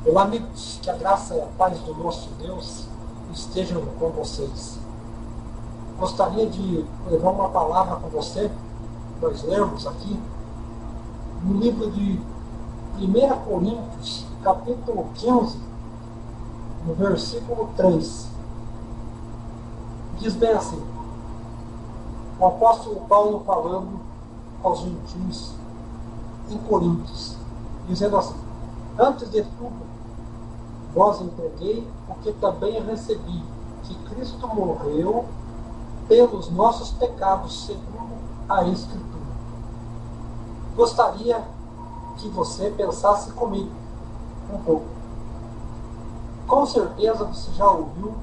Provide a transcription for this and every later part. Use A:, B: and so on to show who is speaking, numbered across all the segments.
A: Olá, amigos, que a graça e a paz do nosso Deus estejam com vocês. Gostaria de levar uma palavra com você, nós lermos aqui, no livro de 1 Coríntios, capítulo 15, no versículo 3. Diz bem assim, o apóstolo Paulo falando aos gentios em Coríntios, dizendo assim: antes de tudo, vós entreguei o que também recebi, que Cristo morreu pelos nossos pecados, segundo a Escritura. Gostaria que você pensasse comigo um pouco. Com certeza você já ouviu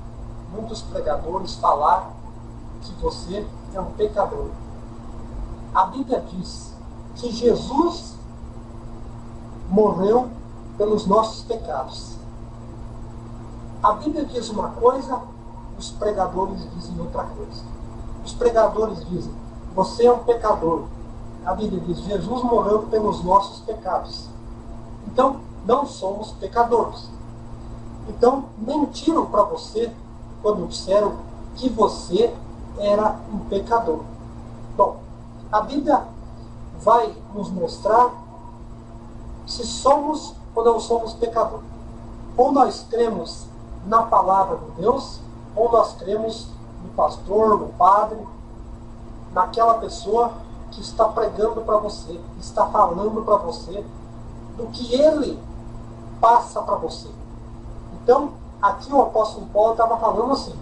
A: muitos pregadores falar que você é um pecador. A Bíblia diz que Jesus morreu pelos nossos pecados. A Bíblia diz uma coisa, os pregadores dizem outra coisa. Os pregadores dizem, você é um pecador. A Bíblia diz, Jesus morreu pelos nossos pecados. Então, não somos pecadores. Então, mentiram para você quando disseram que você era um pecador. Bom, a Bíblia vai nos mostrar se somos ou não somos pecadores. Ou nós cremos na palavra de Deus, ou nós cremos no pastor, no padre, naquela pessoa que está pregando para você, está falando para você do que ele passa para você. Então, aqui o apóstolo Paulo estava falando assim: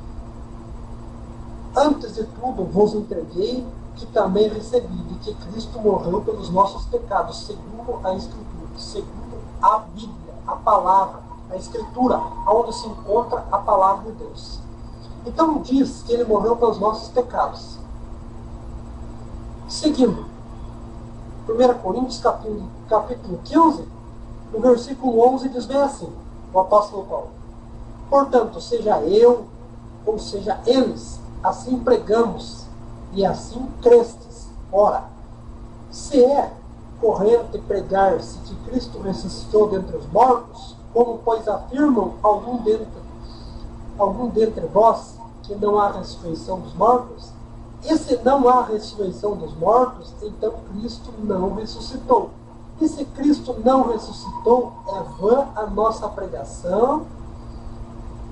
A: antes de tudo vos entreguei que também recebi, de que Cristo morreu pelos nossos pecados, segundo a Escritura, segundo a Bíblia, a palavra, a Escritura, onde se encontra a palavra de Deus. Então diz que ele morreu pelos nossos pecados. Seguindo, 1 Coríntios capítulo 15, no versículo 11, diz bem assim, o apóstolo Paulo: portanto, seja eu, ou seja eles, assim pregamos, e assim crestes. Ora, se é corrente pregar-se que Cristo ressuscitou dentre os mortos, como pois afirmam algum dentre vós que não há ressurreição dos mortos? E se não há ressurreição dos mortos, então Cristo não ressuscitou. E se Cristo não ressuscitou, é vã a nossa pregação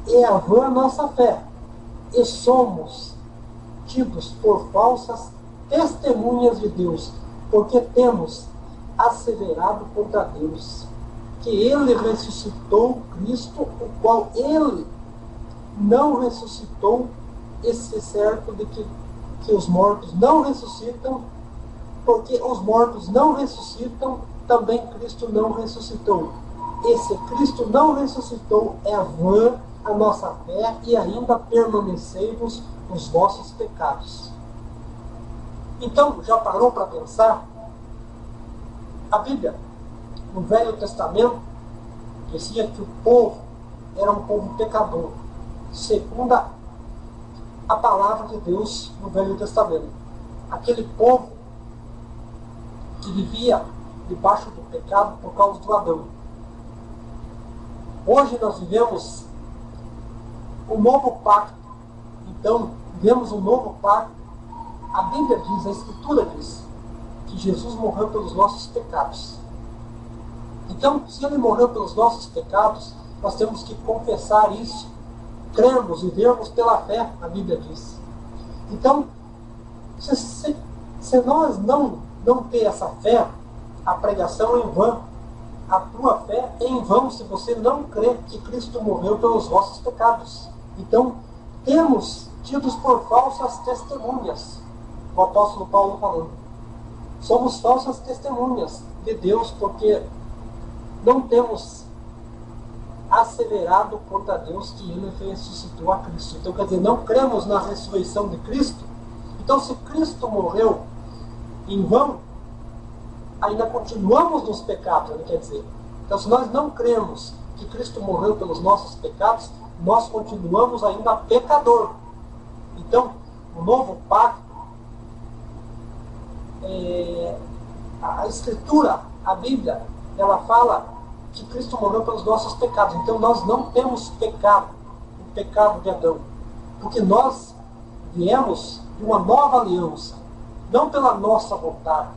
A: e é vã a nossa fé. E somos tidos por falsas testemunhas de Deus, porque temos asseverado contra Deus que ele ressuscitou Cristo, o qual ele não ressuscitou. Esse certo de que os mortos não ressuscitam, porque os mortos não ressuscitam, também Cristo não ressuscitou. Esse Cristo não ressuscitou, é vã a nossa fé, e ainda permanecemos nos vossos pecados. Então, já parou para pensar? A Bíblia, no Velho Testamento, dizia que o povo era um povo pecador, segundo a palavra de Deus no Velho Testamento. Aquele povo que vivia debaixo do pecado por causa do Adão. Hoje nós vivemos um novo pacto. Então, vivemos um novo pacto. A Bíblia diz, a Escritura diz, que Jesus morreu pelos nossos pecados. Então, se ele morreu pelos nossos pecados, nós temos que confessar isso, crermos, vivermos pela fé, a Bíblia diz. Então, se nós não ter essa fé, a pregação é em vão. A tua fé é em vão se você não crê que Cristo morreu pelos vossos pecados. Então, temos tidos por falsas testemunhas, o apóstolo Paulo falando. Somos falsas testemunhas de Deus, porque não temos asseverado contra Deus que ele ressuscitou a Cristo. Então, quer dizer, não cremos na ressurreição de Cristo. Então, se Cristo morreu em vão, ainda continuamos nos pecados, ele quer dizer. Então, se nós não cremos que Cristo morreu pelos nossos pecados, nós continuamos ainda pecador. Então, o novo pacto, a Escritura, a Bíblia, ela fala que Cristo morreu pelos nossos pecados. Então nós não temos pecado, o pecado de Adão. Porque nós viemos de uma nova aliança, não pela nossa vontade,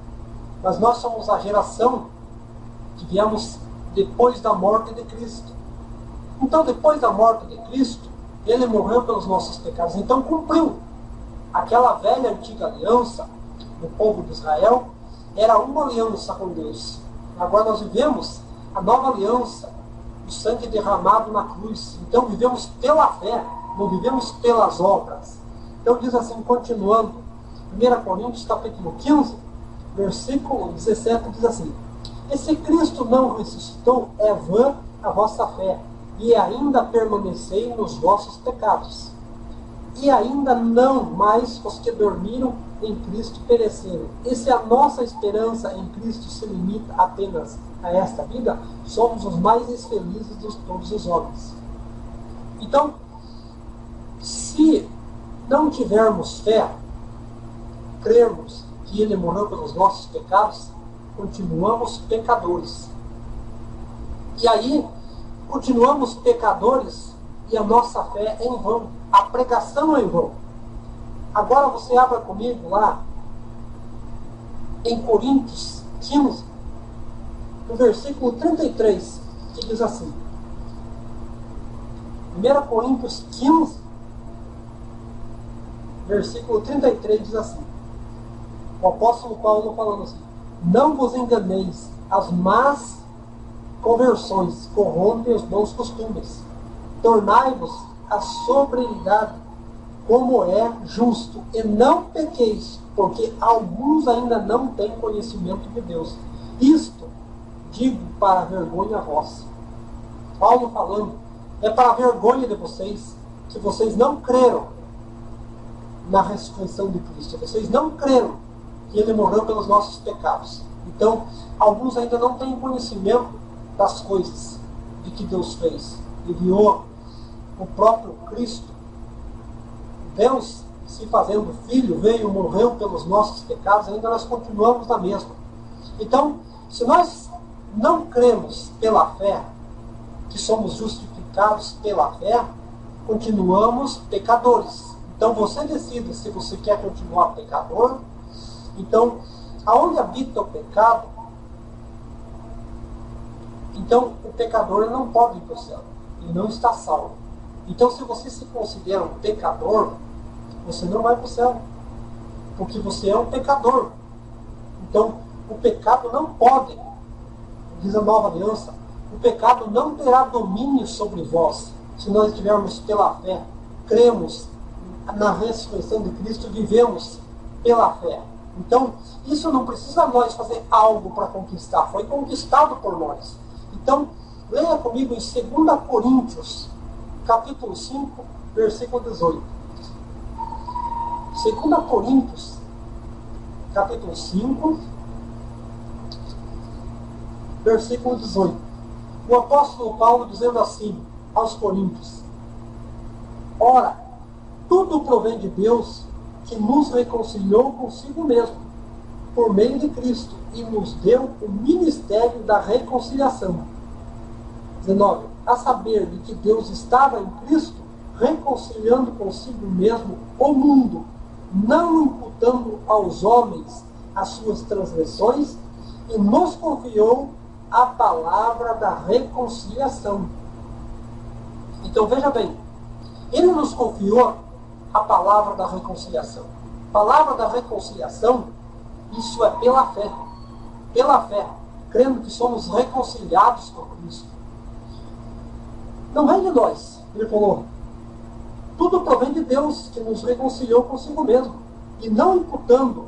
A: mas nós somos a geração que viemos depois da morte de Cristo. Então, depois da morte de Cristo, ele morreu pelos nossos pecados. Então, cumpriu aquela velha antiga aliança do povo de Israel, era uma aliança com Deus. Agora nós vivemos a nova aliança, o sangue derramado na cruz. Então, vivemos pela fé, não vivemos pelas obras. Então, diz assim, continuando, 1 Coríntios capítulo 15, versículo 17, diz assim: e se Cristo não ressuscitou, é vã a vossa fé, e ainda permanecei nos vossos pecados. E ainda não mais os que dormiram em Cristo pereceram. E se a nossa esperança em Cristo se limita apenas a esta vida, somos os mais infelizes de todos os homens. Então, se não tivermos fé, crermos que Ele morreu pelos nossos pecados, continuamos pecadores. E aí, continuamos pecadores e a nossa fé é em vão. A pregação é em vão. Agora você abra comigo lá em Coríntios 15, no versículo 33, que diz assim. 1 Coríntios 15, versículo 33 diz assim. O apóstolo Paulo falando assim: não vos enganeis, as más conversões corrompem os bons costumes. Tornai-vos a sobriedade como é justo, e não pequeis, porque alguns ainda não têm conhecimento de Deus. Isto digo para a vergonha vossa. Paulo falando, é para a vergonha de vocês, que vocês não creram na ressurreição de Cristo. Vocês não creram que Ele morreu pelos nossos pecados. Então, alguns ainda não têm conhecimento das coisas de que Deus fez. Enviou o próprio Cristo. Deus, se fazendo filho, veio, morreu pelos nossos pecados, ainda nós continuamos na mesma. Então, se nós não cremos pela fé, que somos justificados pela fé, continuamos pecadores. Então, você decide se você quer continuar pecador. Então, aonde habita o pecado, então o pecador não pode ir para o céu. Ele não está salvo. Então, se você se considera um pecador, você não vai para o céu. Porque você é um pecador. Então, o pecado não pode, diz a nova aliança, o pecado não terá domínio sobre vós, se nós estivermos pela fé, cremos na ressurreição de Cristo, vivemos pela fé. Então, isso não precisa nós fazer algo para conquistar, foi conquistado por nós. Então, leia comigo em 2 Coríntios, capítulo 5, versículo 18. 2 Coríntios, capítulo 5, versículo 18. O apóstolo Paulo dizendo assim aos Coríntios: ora, tudo provém de Deus, que nos reconciliou consigo mesmo, por meio de Cristo, e nos deu o ministério da reconciliação. 19. A saber de que Deus estava em Cristo, reconciliando consigo mesmo o mundo, não imputando aos homens as suas transgressões, e nos confiou a palavra da reconciliação. Então veja bem, Ele nos confiou a palavra da reconciliação. Palavra da reconciliação, isso é pela fé. Pela fé, crendo que somos reconciliados com Cristo. Não vem de nós, ele falou. Tudo provém de Deus, que nos reconciliou consigo mesmo, e não imputando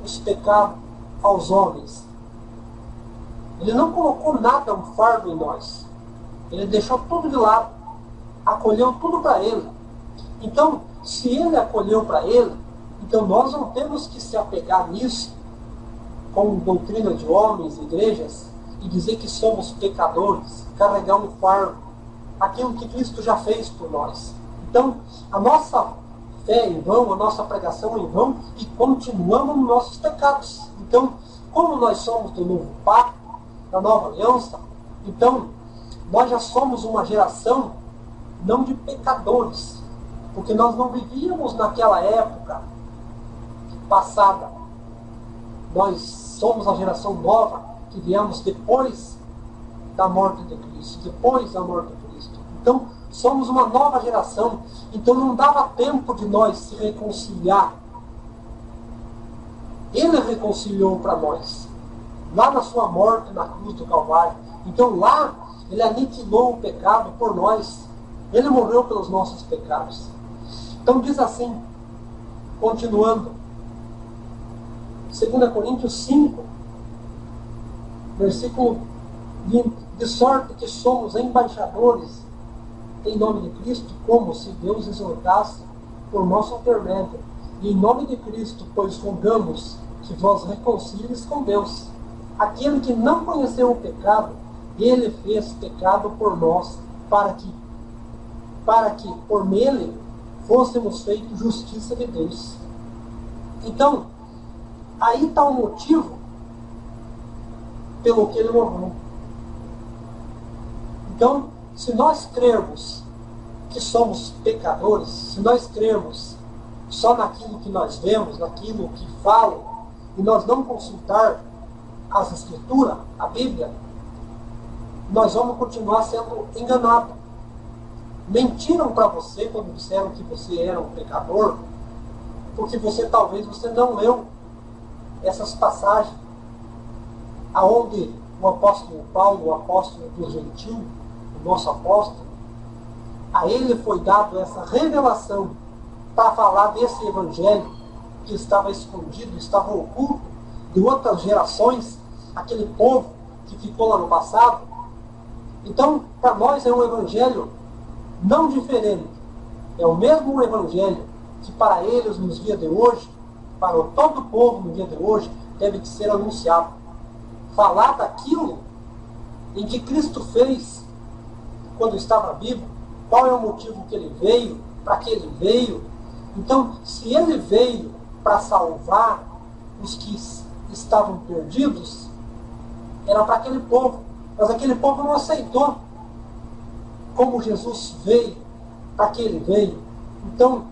A: os pecados aos homens. Ele não colocou nada, um fardo em nós. Ele deixou tudo de lado, acolheu tudo para Ele. Então, se Ele acolheu para Ele, então nós não temos que se apegar nisso, com doutrina de homens, igrejas, e dizer que somos pecadores, carregar um fardo, aquilo que Cristo já fez por nós. Então, a nossa fé é em vão, a nossa pregação é em vão, e continuamos nos nossos pecados. Então, como nós somos do novo pacto, da nova aliança, então nós já somos uma geração não de pecadores, porque nós não vivíamos naquela época passada. Nós somos a geração nova que viemos depois da morte de Cristo, depois da morte de Cristo. Então, somos uma nova geração. Então, não dava tempo de nós se reconciliar. Ele reconciliou para nós, lá na sua morte na cruz do Calvário. Então, lá, ele aniquilou o pecado por nós. Ele morreu pelos nossos pecados. Então diz assim, continuando, 2 Coríntios 5, versículo 20, de sorte que somos embaixadores em nome de Cristo, como se Deus exortasse por nosso intermédio. E em nome de Cristo, pois rogamos que vos reconcilies com Deus. Aquele que não conheceu o pecado, ele fez pecado por nós, para que por nele fôssemos feitos justiça de Deus. Então, aí está o motivo pelo que ele morreu. Então, se nós crermos que somos pecadores, se nós crermos só naquilo que nós vemos, naquilo que falam, e nós não consultar as Escrituras, a Bíblia, nós vamos continuar sendo enganados. Mentiram para você quando disseram que você era um pecador, porque talvez você não leu essas passagens aonde o apóstolo Paulo, o apóstolo do gentil, o nosso apóstolo, a ele foi dado essa revelação para falar desse evangelho que estava escondido, estava oculto de outras gerações, aquele povo que ficou lá no passado. Então, para nós é um evangelho não diferente. É o mesmo evangelho que para eles nos dias de hoje, para todo o povo no dia de hoje, deve ser anunciado. Falar daquilo em que Cristo fez quando estava vivo, qual é o motivo que ele veio, para que ele veio. Então, se ele veio para salvar os que estavam perdidos, era para aquele povo. Mas aquele povo não aceitou como Jesus veio, para que ele veio. Então,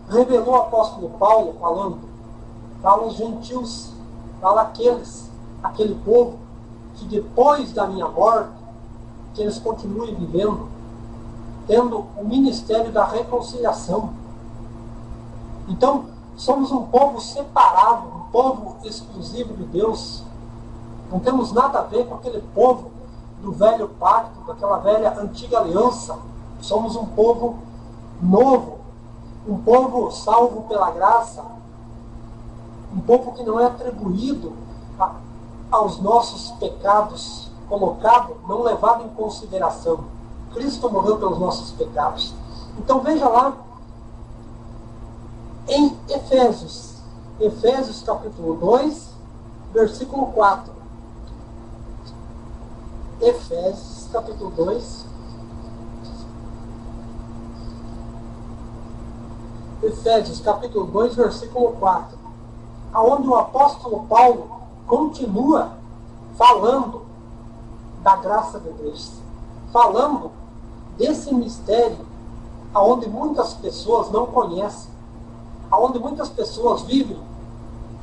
A: revelou o apóstolo Paulo falando, fala os gentios, fala aquele povo, que depois da minha morte, que eles continuem vivendo, tendo o ministério da reconciliação. Então, somos um povo separado, um povo exclusivo de Deus. Não temos nada a ver com aquele povo do velho pacto, daquela velha antiga aliança. Somos um povo novo, um povo salvo pela graça, um povo que não é atribuído aos nossos pecados, colocado, não levado em consideração. Cristo morreu pelos nossos pecados. Então veja lá em Efésios capítulo 2, versículo 4. Efésios capítulo 2, Efésios capítulo 2, versículo 4, aonde o apóstolo Paulo continua falando da graça de Deus, falando desse mistério aonde muitas pessoas não conhecem, aonde muitas pessoas vivem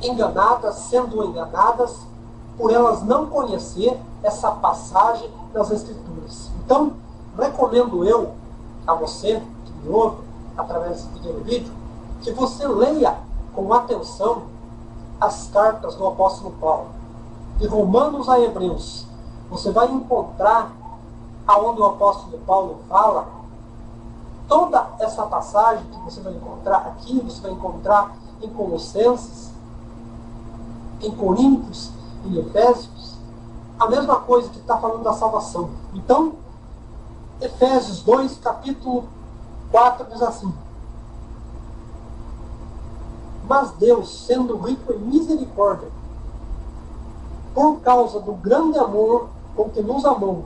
A: enganadas, sendo enganadas por elas não conhecer essa passagem das Escrituras. Então, recomendo eu a você que me ouve através desse pequeno vídeo, que você leia com atenção as cartas do apóstolo Paulo, de Romanos a Hebreus. Você vai encontrar aonde o apóstolo Paulo fala toda essa passagem que você vai encontrar aqui, você vai encontrar em Colossenses, em Coríntios, em Efésios, a mesma coisa que está falando da salvação. Então, Efésios 2, capítulo 4 diz assim: mas Deus, sendo rico em misericórdia, por causa do grande amor com que nos amou,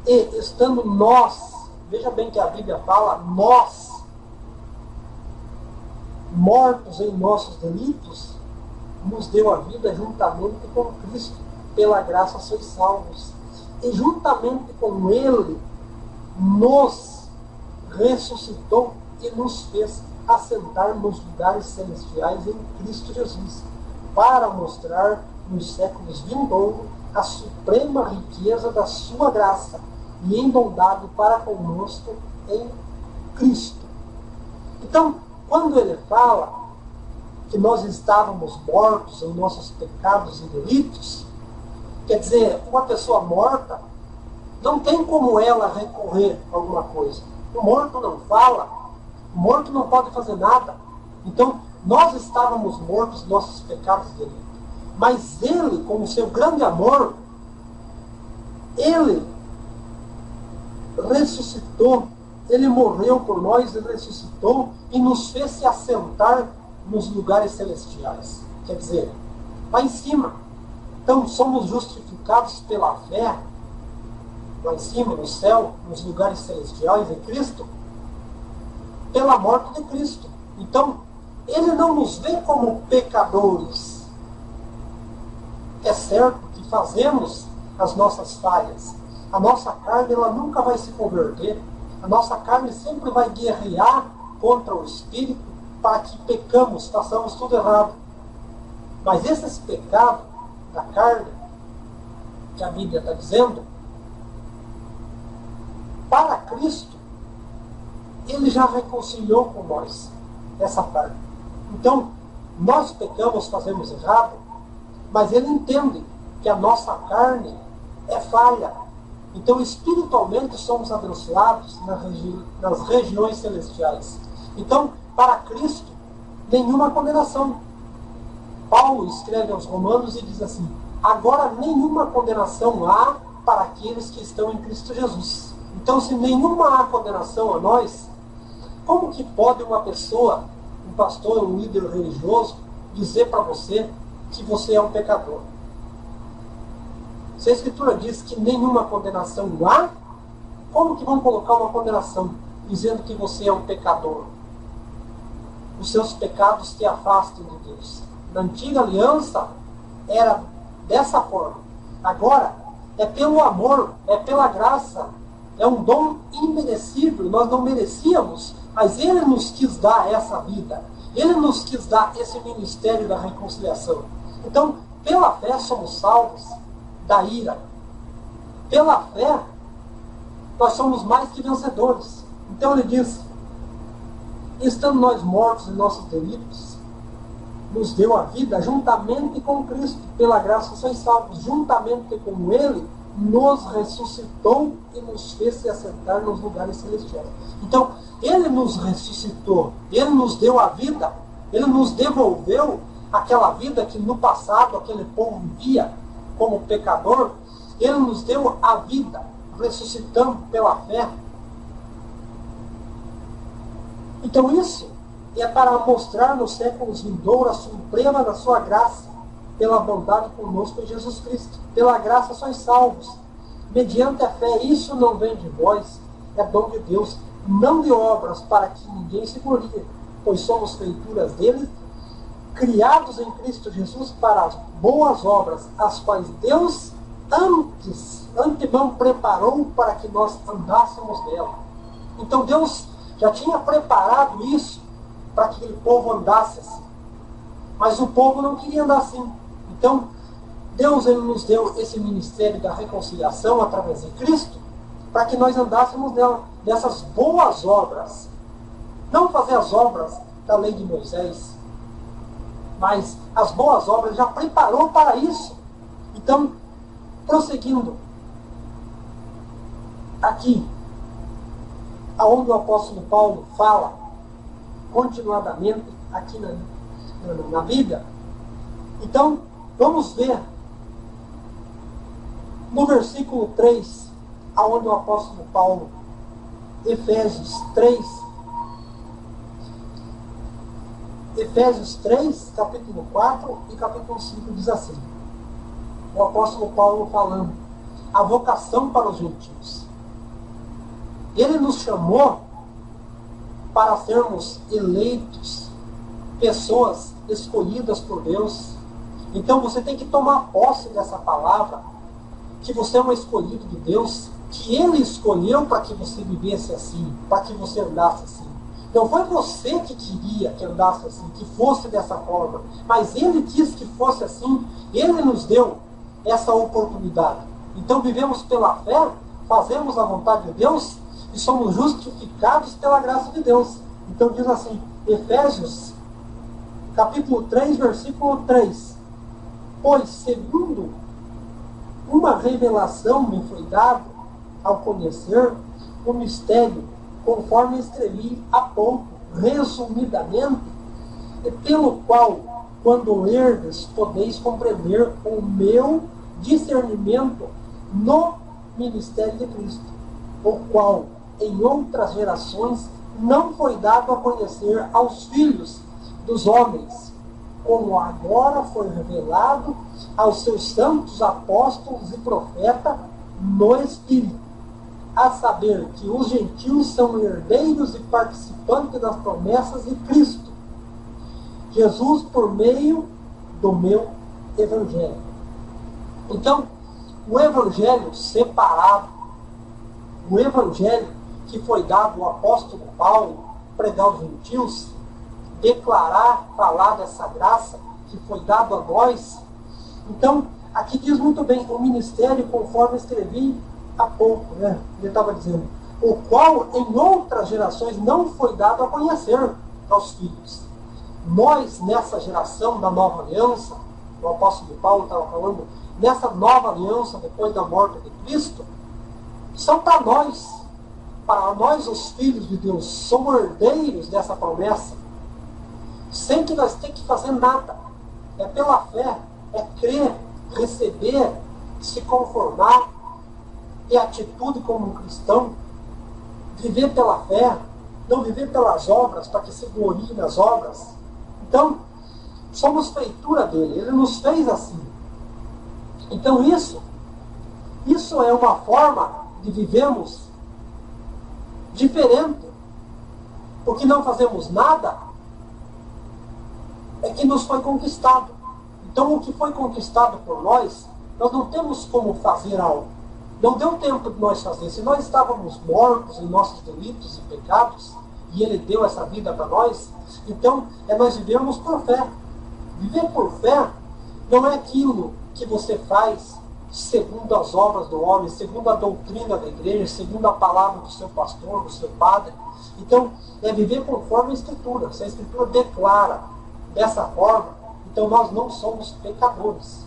A: e estando nós, veja bem que a Bíblia fala, nós, mortos em nossos delitos, nos deu a vida juntamente com Cristo. pela graça sois salvos. E juntamente com Ele, nos ressuscitou e nos fez assentar nos lugares celestiais em Cristo Jesus, para mostrar nos séculos vindouros a suprema riqueza da sua graça e em bondade para conosco em Cristo. Então, quando ele fala que nós estávamos mortos em nossos pecados e delitos, quer dizer, uma pessoa morta não tem como ela recorrer a alguma coisa. O morto não fala, o morto não pode fazer nada. Então, nós estávamos mortos em nossos pecados e delitos. Mas ele, com o seu grande amor, ele ressuscitou, ele morreu por nós, ele ressuscitou e nos fez se assentar nos lugares celestiais. Quer dizer, lá em cima. Então, somos justificados pela fé, lá em cima, no céu, nos lugares celestiais em Cristo, pela morte de Cristo. Então, ele não nos vê como pecadores. É certo que fazemos as nossas falhas. A nossa carne, ela nunca vai se converter. A nossa carne sempre vai guerrear contra o Espírito para que pecamos, façamos tudo errado. Mas esses pecados da carne, que a Bíblia está dizendo, para Cristo, Ele já reconciliou com nós essa parte. Então, nós pecamos, fazemos errado, mas Ele entende que a nossa carne é falha. Então, espiritualmente, somos abençoados nas regiões celestiais. Então, para Cristo, nenhuma condenação. Paulo escreve aos Romanos e diz assim: agora nenhuma condenação há para aqueles que estão em Cristo Jesus. Então, se nenhuma há condenação a nós, como que pode uma pessoa, um pastor, um líder religioso, dizer para você que você é um pecador? Se a Escritura diz que nenhuma condenação há, como que vão colocar uma condenação dizendo que você é um pecador? Os seus pecados te afastam de Deus. Na antiga aliança era dessa forma. Agora é pelo amor, é pela graça, é um dom imerecível. Nós não merecíamos, mas Ele nos quis dar essa vida. Ele nos quis dar esse ministério da reconciliação. Então, pela fé somos salvos da ira. Pela fé, nós somos mais que vencedores. Então ele diz: estando nós mortos em nossos delitos, nos deu a vida juntamente com Cristo. Pela graça sois salvos. Juntamente com Ele, nos ressuscitou e nos fez se assentar nos lugares celestiais. Então, Ele nos ressuscitou. Ele nos deu a vida. Ele nos devolveu aquela vida que no passado aquele povo vivia como pecador. Ele nos deu a vida, ressuscitando pela fé. Então isso é para mostrar nos séculos vindouros a suprema da sua graça, pela bondade conosco em Jesus Cristo. Pela graça sois salvos, mediante a fé. Isso não vem de vós, é dom de Deus, não de obras, para que ninguém se glorie, pois somos feituras dele, criados em Cristo Jesus para as boas obras, as quais Deus antemão preparou para que nós andássemos nela. Então Deus já tinha preparado isso para que aquele povo andasse assim. Mas o povo não queria andar assim. Então, Deus ele nos deu esse ministério da reconciliação através de Cristo, para que nós andássemos nela, nessas boas obras. Não fazer as obras da lei de Moisés, mas as boas obras já preparou para isso. Então, prosseguindo aqui, aonde o apóstolo Paulo fala continuadamente aqui na Bíblia. Então, vamos ver no versículo 3, aonde o apóstolo Paulo, Efésios 3, capítulo 4 e capítulo 5 diz assim: o apóstolo Paulo falando a vocação para os gentios. Ele nos chamou para sermos eleitos, pessoas escolhidas por Deus. Então você tem que tomar posse dessa palavra, que você é um escolhido de Deus, que Ele escolheu para que você vivesse assim, para que você andasse assim. Não foi você que queria que andasse assim, que fosse dessa forma, mas Ele quis que fosse assim. Ele nos deu essa oportunidade. Então vivemos pela fé, fazemos a vontade de Deus e somos justificados pela graça de Deus. Então diz assim, Efésios, capítulo 3, versículo 3. Pois, segundo uma revelação me foi dado ao conhecer o mistério, conforme escrevi há pouco, resumidamente, e pelo qual, quando lerdes, podeis compreender o meu discernimento no ministério de Cristo, o qual, em outras gerações, não foi dado a conhecer aos filhos dos homens, como agora foi revelado aos seus santos apóstolos e profetas no Espírito, a saber que os gentios são herdeiros e participantes das promessas de Cristo, Jesus por meio do meu Evangelho. Então, o Evangelho separado, o Evangelho que foi dado ao apóstolo Paulo, pregar aos gentios, declarar, falar dessa graça que foi dado a nós. Então, aqui diz muito bem, o ministério, conforme escrevi há pouco, né? Ele estava dizendo, o qual em outras gerações não foi dado a conhecer aos filhos. Nós, nessa geração da nova aliança, o apóstolo Paulo estava falando, nessa nova aliança, depois da morte de Cristo, são para nós os filhos de Deus, somos herdeiros dessa promessa, sem que nós tenhamos que fazer nada. É pela fé, é crer, receber, se conformar, ter atitude como um cristão, viver pela fé, não viver pelas obras, para que se glorie nas obras. Então, somos feitura dele, ele nos fez assim. Então isso é uma forma de vivermos diferente. Porque não fazemos nada, é que nos foi conquistado. Então o que foi conquistado por nós não temos como fazer algo. Não deu tempo de nós fazer. Se nós estávamos mortos em nossos delitos e pecados, e Ele deu essa vida para nós, então nós vivemos por fé. Viver por fé não é aquilo que você faz segundo as obras do homem, segundo a doutrina da igreja, segundo a palavra do seu pastor, do seu padre. Então, é viver conforme a Escritura. Se a Escritura declara dessa forma, então nós não somos pecadores.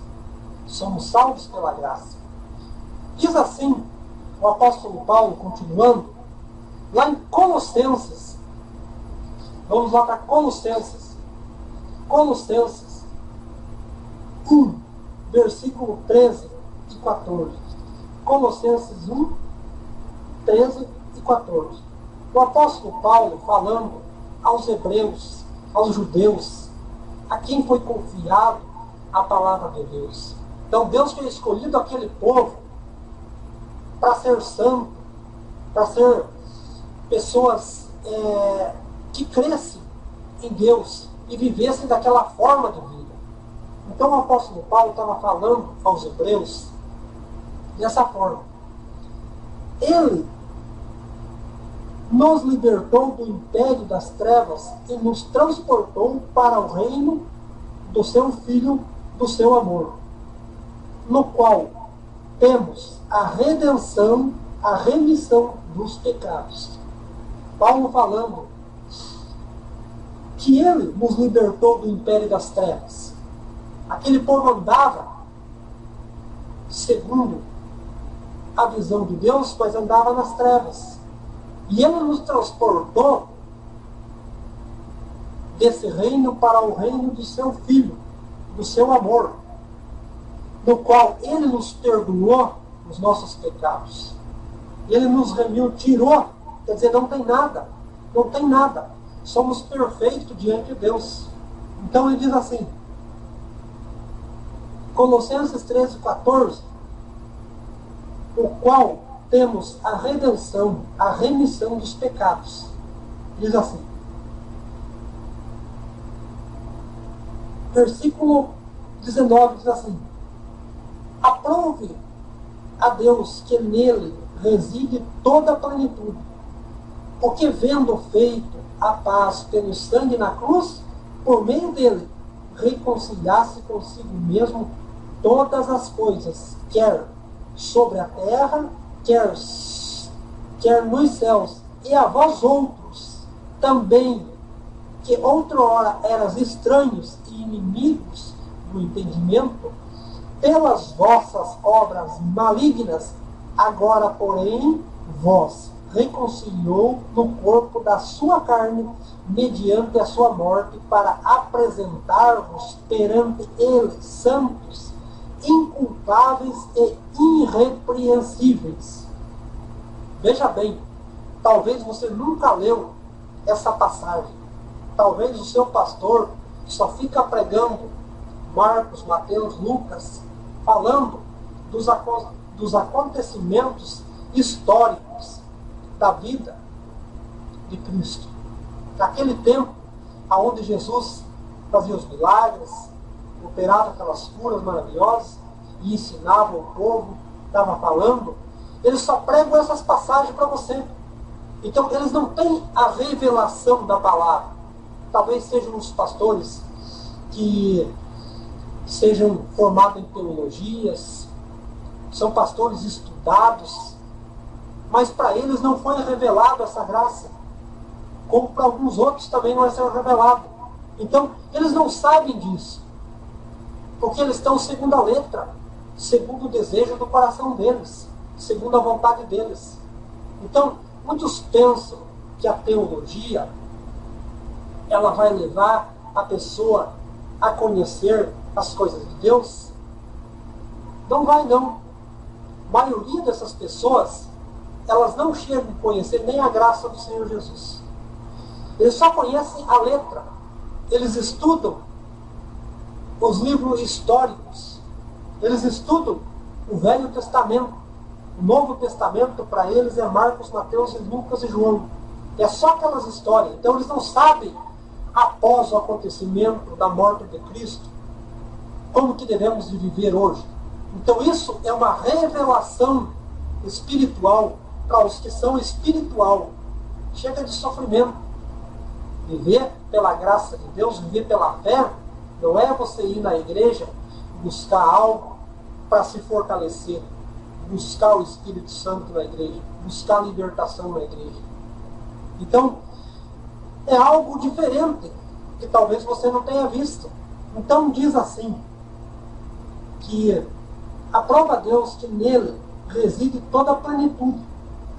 A: Somos salvos pela graça. Diz assim o apóstolo Paulo, continuando, lá em Colossenses. Vamos lá para Colossenses. Colossenses 1, versículo 13 e 14. Colossenses 1, 13 e 14. O apóstolo Paulo falando aos hebreus, aos judeus, a quem foi confiado a palavra de Deus. Então Deus tinha escolhido aquele povo para ser santo, para ser pessoas que crescem em Deus e vivessem daquela forma de vida. Então o apóstolo Paulo estava falando aos hebreus dessa forma. Ele nos libertou do império das trevas e nos transportou para o reino do seu Filho, do seu amor, no qual temos a redenção, a remissão dos pecados. Paulo falando que Ele nos libertou do império das trevas. Aquele povo andava segundo a visão de Deus, mas andava nas trevas. E Ele nos transportou desse reino para o reino do seu Filho, do seu amor, no qual Ele nos perdoou os nossos pecados. Ele nos remiu, tirou, quer dizer, não tem nada, não tem nada. Somos perfeitos diante de Deus. Então ele diz assim, Colossenses 13, 14, o qual temos a redenção, a remissão dos pecados. Diz assim, versículo 19 diz assim: aprove a Deus que nele reside toda a plenitude, porque vendo feito a paz pelo sangue na cruz, por meio dele reconciliasse consigo mesmo todas as coisas, quer sobre a terra, quer nos céus, e a vós outros também, que outrora eras estranhos e inimigos do entendimento, pelas vossas obras malignas, agora, porém, vós reconciliou no corpo da sua carne, mediante a sua morte, para apresentar-vos perante ele santos, inculpáveis e irrepreensíveis. Veja bem, talvez você nunca leu essa passagem. Talvez o seu pastor só fica pregando Marcos, Mateus, Lucas, falando dos acontecimentos históricos da vida de Cristo. Naquele tempo, onde Jesus fazia os milagres, operava aquelas curas maravilhosas e ensinava o povo, estava falando, eles só pregam essas passagens para você. Então, eles não têm a revelação da palavra. Talvez sejam os pastores que sejam formados em teologias, são pastores estudados, mas para eles não foi revelado essa graça, como para alguns outros também não vai ser revelado. Então, eles não sabem disso, porque eles estão segundo a letra, segundo o desejo do coração deles, segundo a vontade deles. Então, muitos pensam que a teologia ela vai levar a pessoa a conhecer as coisas de Deus. Não vai, não. A maioria dessas pessoas, elas não chegam a conhecer nem a graça do Senhor Jesus. Eles só conhecem a letra. Eles estudam os livros históricos. Eles estudam o Velho Testamento. O Novo Testamento, para eles, é Marcos, Mateus, Lucas e João. É só aquelas histórias. Então, eles não sabem, após o acontecimento da morte de Cristo, como que devemos de viver hoje. Então, isso é uma revelação espiritual para os que são espiritual. Chega de sofrimento. Viver pela graça de Deus, viver pela fé, não é você ir na igreja buscar algo para se fortalecer, buscar o Espírito Santo na igreja, buscar libertação na igreja. Então, é algo diferente, que talvez você não tenha visto. Então, diz assim, que aprova a Deus que nele reside toda a plenitude,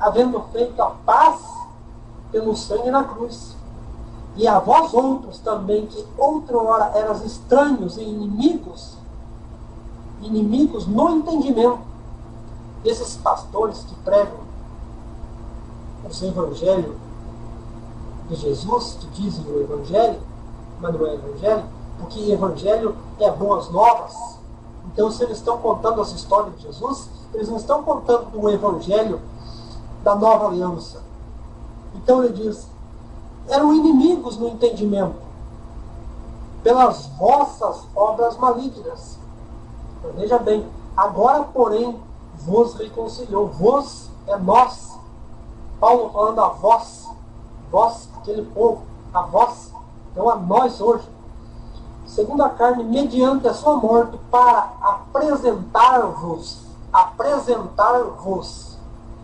A: havendo feito a paz pelo sangue na cruz. E a vós outros também, que outrora eras estranhos e inimigos no entendimento. Esses pastores que pregam os evangelhos de Jesus, que dizem o evangelho, mas não é evangelho, porque evangelho é boas novas. Então, se eles estão contando as histórias de Jesus, eles não estão contando do evangelho da nova aliança. Então ele diz: eram inimigos no entendimento, pelas vossas obras malignas. Então, veja bem, agora, porém, vos reconciliou. Vos é nós. Paulo falando a vós, aquele povo, a vós, então a nós hoje, segundo a carne, mediante a sua morte, para apresentar-vos,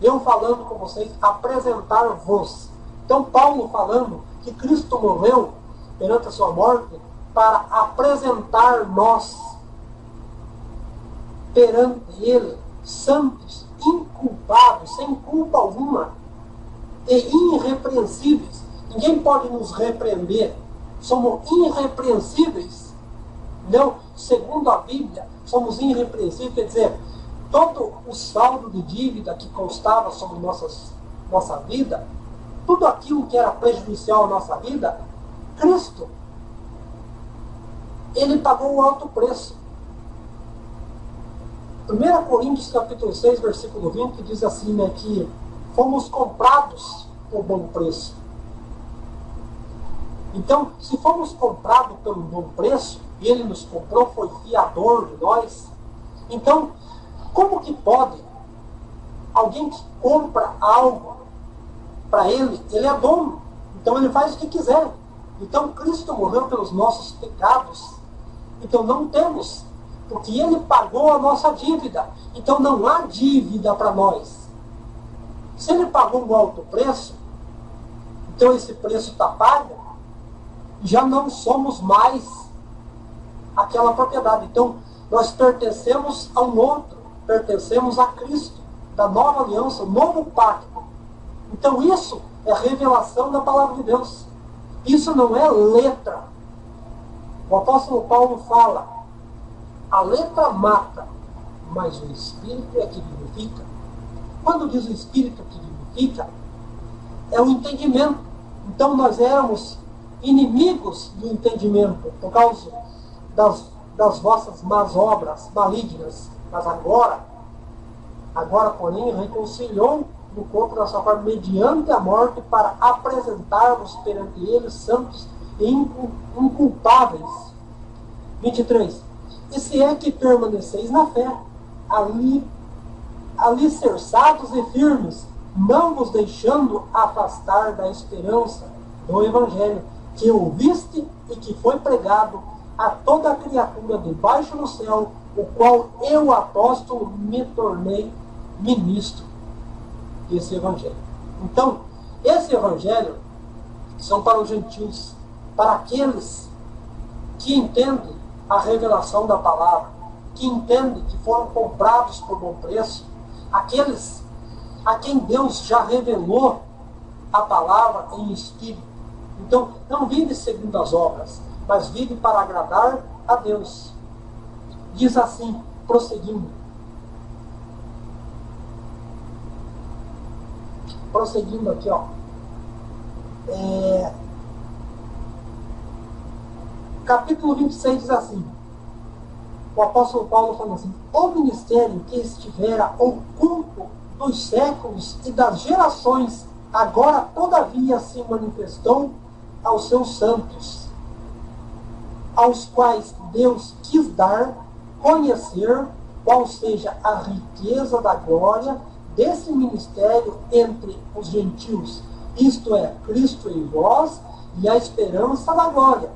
A: eu falando com vocês, apresentar-vos. Então, Paulo falando que Cristo morreu perante a sua morte para apresentar nós perante Ele, santos, inculpados, sem culpa alguma, e irrepreensíveis. Ninguém pode nos repreender. Somos irrepreensíveis. Não, segundo a Bíblia, somos irrepreensíveis. Quer dizer, todo o saldo de dívida que constava sobre nossa vida, tudo aquilo que era prejudicial à nossa vida, Cristo, Ele pagou um alto preço. 1 Coríntios capítulo 6, versículo 20, diz assim, né, que fomos comprados por bom preço. Então, se fomos comprados pelo bom preço, e ele nos comprou, foi fiador de nós. Então, como que pode alguém que compra algo para ele é dono, então ele faz o que quiser. Então Cristo morreu pelos nossos pecados, então não temos, porque ele pagou a nossa dívida, então não há dívida para nós. Se ele pagou um alto preço, então esse preço está pago, já não somos mais aquela propriedade. Então nós pertencemos a um outro, pertencemos a Cristo, da nova aliança, o novo pacto. Então isso é a revelação da palavra de Deus. Isso não é letra. O apóstolo Paulo fala, a letra mata, mas o Espírito é que vivifica. Quando diz o Espírito que vivifica, é o entendimento. Então nós éramos inimigos do entendimento, por causa das vossas más obras malignas. Mas agora, porém, reconciliou no corpo da sua forma, mediante a morte, para apresentar-vos perante ele santos e inculpáveis. 23. E se é que permaneceis na fé, alicerçados e firmes, não vos deixando afastar da esperança do Evangelho, que ouviste e que foi pregado a toda a criatura debaixo do céu, o qual eu, apóstolo, me tornei ministro desse Evangelho. Então, esse Evangelho são para os gentios, para aqueles que entendem a revelação da palavra, que entendem que foram comprados por bom preço, aqueles a quem Deus já revelou a palavra em espírito. Então, não vive segundo as obras, mas vive para agradar a Deus. Diz assim, prosseguindo aqui, capítulo 26 diz assim, o apóstolo Paulo fala assim, o ministério que estivera oculto dos séculos e das gerações, agora todavia se manifestou aos seus santos, aos quais Deus quis dar conhecer qual seja a riqueza da glória desse ministério entre os gentios, isto é, Cristo em vós e a esperança da glória.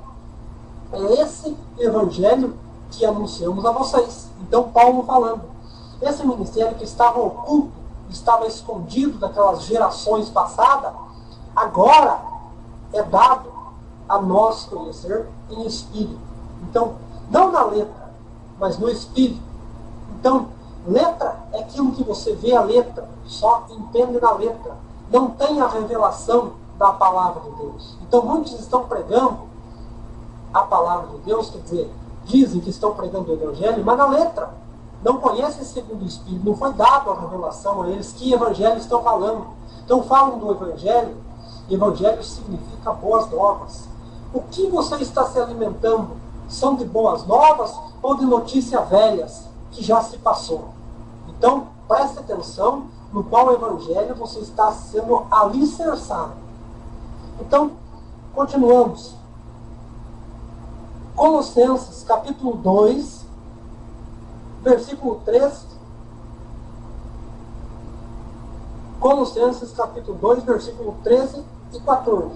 A: É esse evangelho que anunciamos a vocês. Então Paulo falando, esse ministério que estava oculto, estava escondido daquelas gerações passadas, agora é dado a nós conhecer em espírito. Então, não na letra, mas no espírito. Então, letra é aquilo que você vê a letra, só entende na letra. Não tem a revelação da palavra de Deus. Então, muitos estão pregando a palavra de Deus, quer dizer, dizem que estão pregando o Evangelho, mas na letra. Não conhecem segundo o Espírito, não foi dado a revelação a eles que evangelho estão falando. Então falam do Evangelho, Evangelho significa boas novas. O que você está se alimentando? São de boas novas ou de notícias velhas que já se passou? Então preste atenção no qual Evangelho você está sendo alicerçado. Então, continuamos. Colossenses capítulo 2, versículo 13. Colossenses capítulo 2, versículo 13 e 14.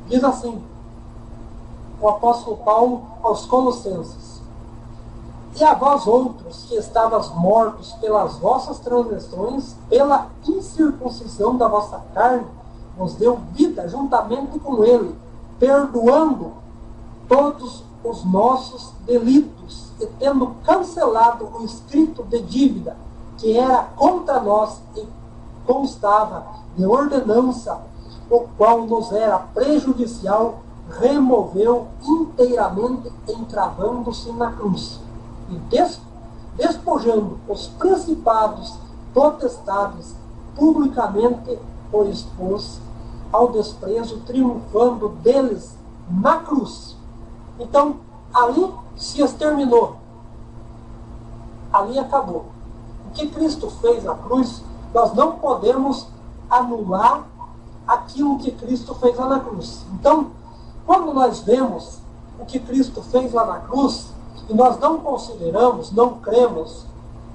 A: Diz assim, o apóstolo Paulo aos Colossenses: E a vós outros que estavas mortos pelas vossas transgressões, pela incircuncisão da vossa carne, vos deu vida juntamente com ele, perdoando todos os nossos delitos, e tendo cancelado o escrito de dívida que era contra nós e constava de ordenança, o qual nos era prejudicial, removeu inteiramente, encravando-se na cruz, e despojando os principados, potestades, publicamente o expôs ao desprezo, triunfando deles na cruz. Então, ali se exterminou. Ali acabou. O que Cristo fez na cruz, nós não podemos anular aquilo que Cristo fez lá na cruz. Então, quando nós vemos o que Cristo fez lá na cruz, e nós não consideramos, não cremos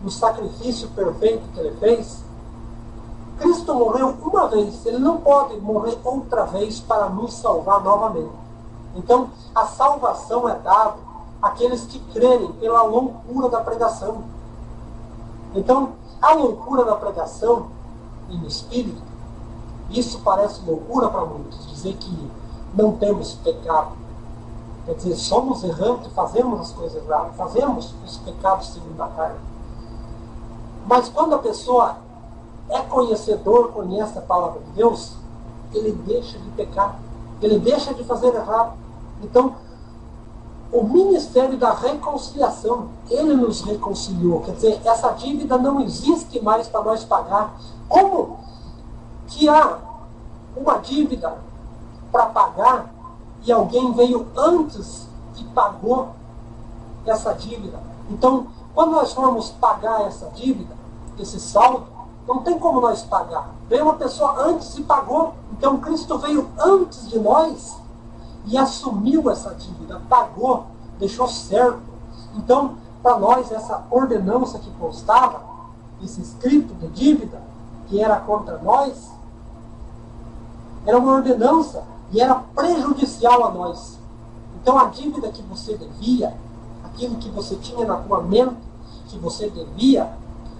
A: no sacrifício perfeito que ele fez, Cristo morreu uma vez, ele não pode morrer outra vez para nos salvar novamente. Então, a salvação é dada àqueles que crerem pela loucura da pregação. Então, a loucura da pregação em espírito, isso parece loucura para muitos, dizer que não temos pecado. Quer dizer, somos errantes, fazemos as coisas erradas, fazemos os pecados segundo a carne. Mas quando a pessoa é conhecedor, conhece a palavra de Deus, ele deixa de pecar, ele deixa de fazer errado. Então, o ministério da reconciliação, ele nos reconciliou. Quer dizer, essa dívida não existe mais para nós pagar. Como que há uma dívida para pagar e alguém veio antes e pagou essa dívida? Então, quando nós formos pagar essa dívida, esse saldo, não tem como nós pagar. Veio uma pessoa antes e pagou. Então, Cristo veio antes de nós e assumiu essa dívida, pagou, deixou certo. Então, para nós, essa ordenança que constava, esse escrito de dívida, que era contra nós, era uma ordenança e era prejudicial a nós. Então, a dívida que você devia, aquilo que você tinha na tua mente, que você devia,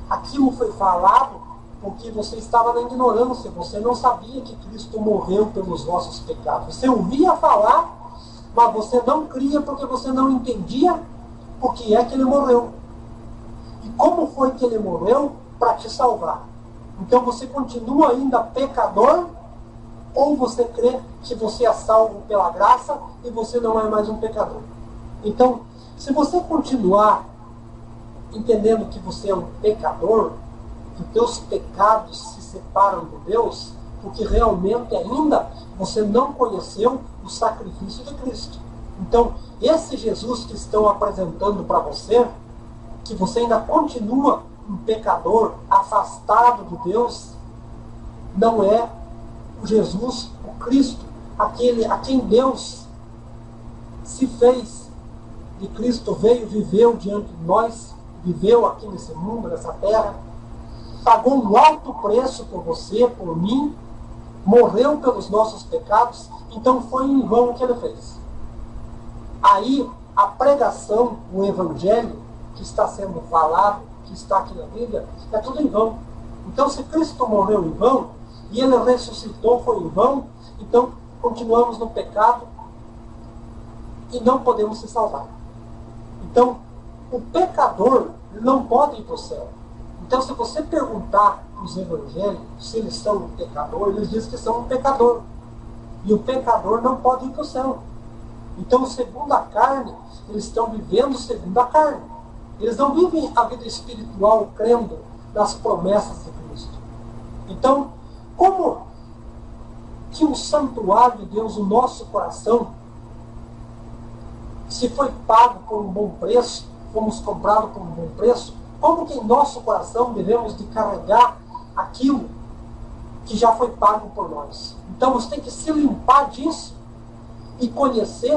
A: aquilo foi falado porque você estava na ignorância, você não sabia que Cristo morreu pelos vossos pecados. Você ouvia falar, mas você não cria porque você não entendia o que é que ele morreu. E como foi que ele morreu para te salvar. Então você continua ainda pecador, ou você crê que você é salvo pela graça e você não é mais um pecador. Então, se você continuar entendendo que você é um pecador, que teus pecados se separam de Deus, porque realmente ainda você não conheceu o sacrifício de Cristo. Então, esse Jesus que estão apresentando para você, que você ainda continua um pecador, afastado de Deus, não é o Jesus, o Cristo, aquele a quem Deus se fez. E Cristo veio, viveu diante de nós, viveu aqui nesse mundo, nessa terra, pagou um alto preço por você, por mim, morreu pelos nossos pecados, então foi em vão o que ele fez. Aí, a pregação, o evangelho que está sendo falado, que está aqui na Bíblia, é tudo em vão. Então, se Cristo morreu em vão, e ele ressuscitou, foi em vão, então continuamos no pecado e não podemos se salvar. Então, o pecador não pode ir para o céu. Então, se você perguntar para os evangélicos se eles são um pecador, eles dizem que são um pecador. E o pecador não pode ir para o céu. Então, segundo a carne, eles estão vivendo segundo a carne. Eles não vivem a vida espiritual crendo nas promessas de Cristo. Então, como que o santuário de Deus, o nosso coração, se foi pago por um bom preço, fomos comprados por um bom preço, como que em nosso coração devemos de carregar aquilo que já foi pago por nós? Então você tem que se limpar disso e conhecer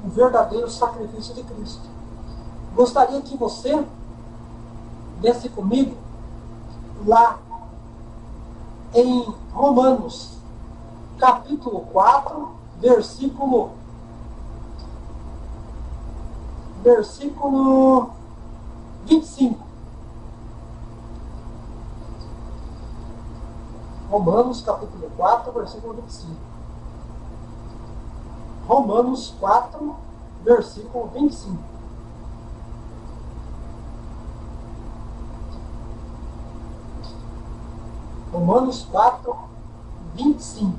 A: o verdadeiro sacrifício de Cristo. Gostaria que você desse comigo lá em Romanos, capítulo 4, versículo 25. Romanos, capítulo 4, versículo 25. Romanos 4, versículo 25. Romanos 4, 25.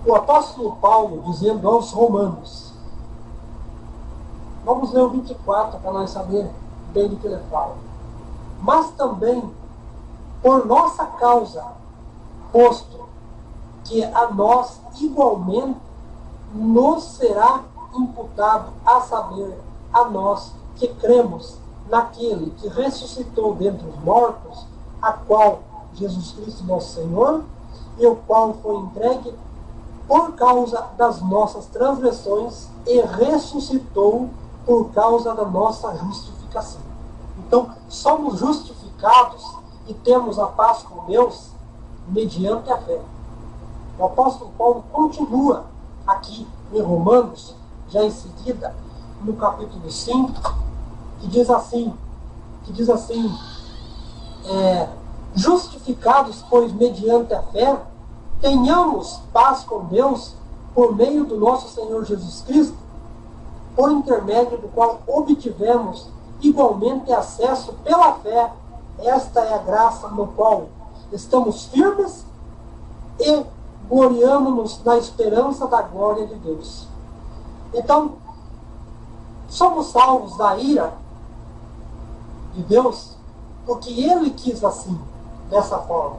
A: O apóstolo Paulo dizendo aos romanos, vamos ler o 24 para nós saber bem do que ele fala. Mas também por nossa causa, posto que a nós igualmente nos será imputado, a saber, a nós que cremos naquele que ressuscitou dentre os mortos, a qual Jesus Cristo nosso Senhor, e o qual foi entregue por causa das nossas transgressões e ressuscitou por causa da nossa justificação. Então, somos justificados e temos a paz com Deus mediante a fé. O apóstolo Paulo continua aqui em Romanos, já em seguida, no capítulo 5, que diz assim, justificados, pois, mediante a fé, tenhamos paz com Deus por meio do nosso Senhor Jesus Cristo, por intermédio do qual obtivemos igualmente acesso pela fé. Esta é a graça no qual estamos firmes e gloriamo-nos na esperança da glória de Deus. Então, somos salvos da ira de Deus porque Ele quis assim, dessa forma.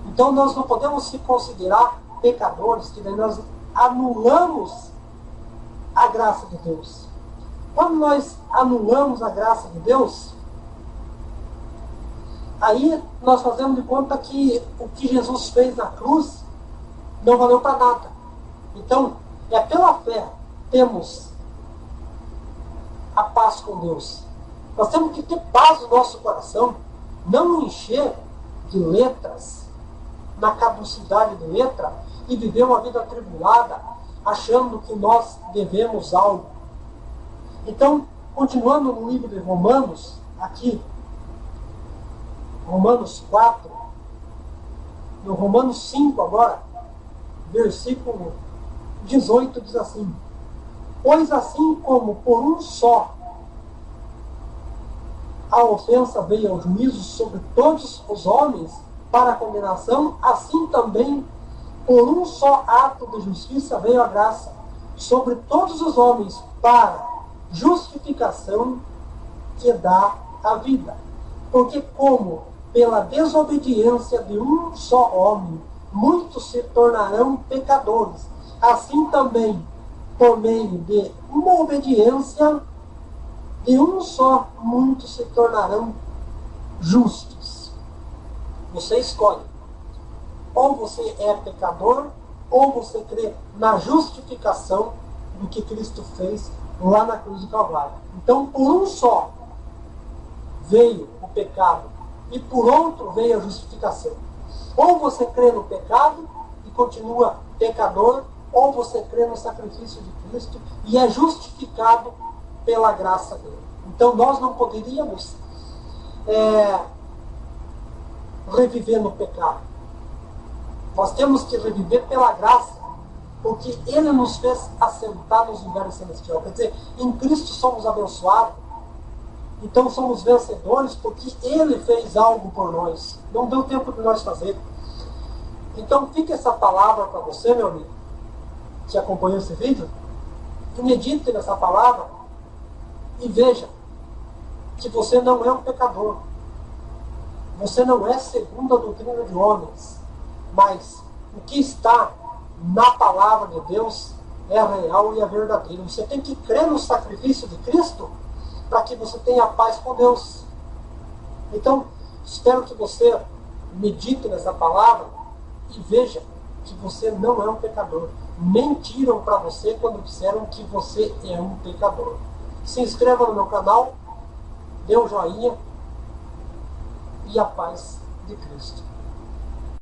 A: Então nós não podemos se considerar pecadores, que daí nós anulamos a graça de Deus. Quando nós anulamos a graça de Deus, aí nós fazemos de conta que o que Jesus fez na cruz não valeu para nada. Então, é pela fé temos a paz com Deus. Nós temos que ter paz no nosso coração, não encher de letras, na caducidade de letra, e viver uma vida atribulada, achando que nós devemos algo. Então, continuando no livro de Romanos, aqui, Romanos 4, no Romanos 5 agora, versículo 18, diz assim: pois assim como por um só a ofensa veio ao juízo sobre todos os homens para a condenação, assim também por um só ato de justiça veio a graça sobre todos os homens para justificação que dá a vida. Porque como pela desobediência de um só homem muitos se tornarão pecadores, assim também por meio de uma obediência de um só muitos se tornarão justos. Você escolhe. Ou você é pecador, ou você crê na justificação do que Cristo fez lá na cruz do Calvário. Então, por um só veio o pecado, e por outro veio a justificação. Ou você crê no pecado e continua pecador, ou você crê no sacrifício de Cristo e é justificado pela graça dele. Então nós não poderíamos reviver no pecado. Nós temos que reviver pela graça, porque Ele nos fez assentar nos lugares celestiais. Quer dizer, em Cristo somos abençoados. Então somos vencedores porque Ele fez algo por nós. Não deu tempo de nós fazer. Então fica essa palavra para você, meu amigo, que acompanhou esse vídeo, e medite nessa palavra e veja que você não é um pecador. Você não é segundo a doutrina de homens, mas o que está na palavra de Deus é real e é verdadeiro. Você tem que crer no sacrifício de Cristo para que você tenha paz com Deus. Então, espero que você medite nessa palavra e veja que você não é um pecador. Mentiram para você quando disseram que você é um pecador. Se inscreva no meu canal, dê um joinha e a paz de Cristo.